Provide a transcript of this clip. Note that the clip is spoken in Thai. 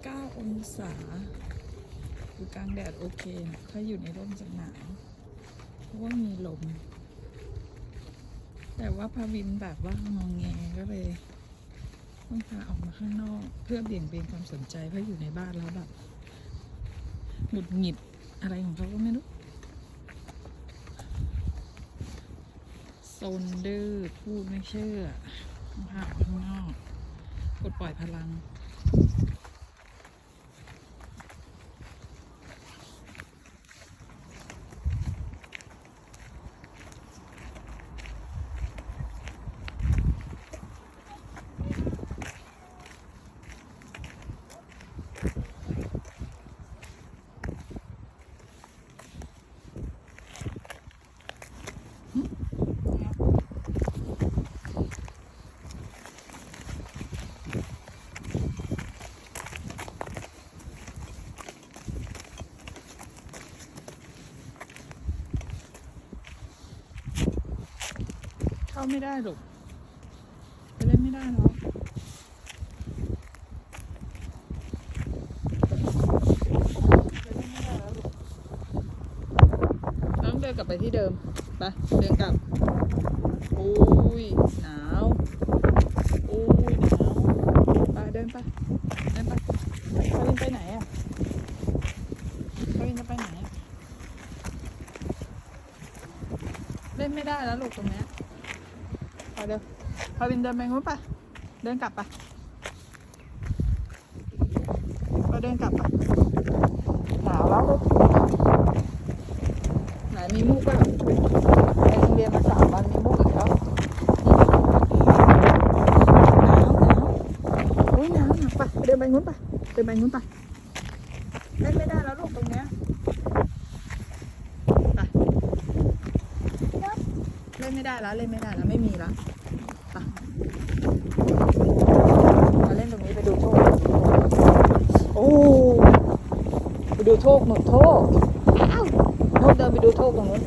19 องศาอยู่กลางแดดโอเคนะถ้าอยู่ในร่มจะหนาวเพราะว่ามีลมแต่ว่าพาวินแบบว่างองแงก็เลยต้องพาออกมาข้างนอกเพื่อเบี่ยงเบนความสนใจเพราะอยู่ในบ้านแล้วแบบหงุดหงิดอะไรของเขาก็ไม่รู้ซนดื้อพูดไม่เชื่อต้องพาออกข้างนอกปลดปล่อยพลังเข้าไม่ได้หรอกไปเล่นไม่ได้หรอกต้องเดินกลับไปที่เดิมไปเดินกลับอุ้ยหนาวอุ้ยหนาวไปเดินไปเดินไปพาวินไปไหนอ่ะพาวินจะไปไหนอ่ะเล่นไม่ได้แล้วลูกตรงนี้ไปเดินพาวินเดินไปงู้นไปเดินกลับไปเดินกลับไปหนาวแล้วลูกไหนมีมูกป่ะหรอไปโรงเรียนมา3 วันมีมูกอีกแล้วอุ้ยหนาวไปเดินไปงู้นไปเดินไปงู้นไปเล่นไม่ได้แล้วลูกตรงเนี้ยไปเล่นไม่ได้แล้วไม่มีแล้วมาเล่นตรงนี้ไปดูโชคโอ้ไปดูโชคหนุนโชคอ้าวโชคเดินไปดูโชคตรงนู้น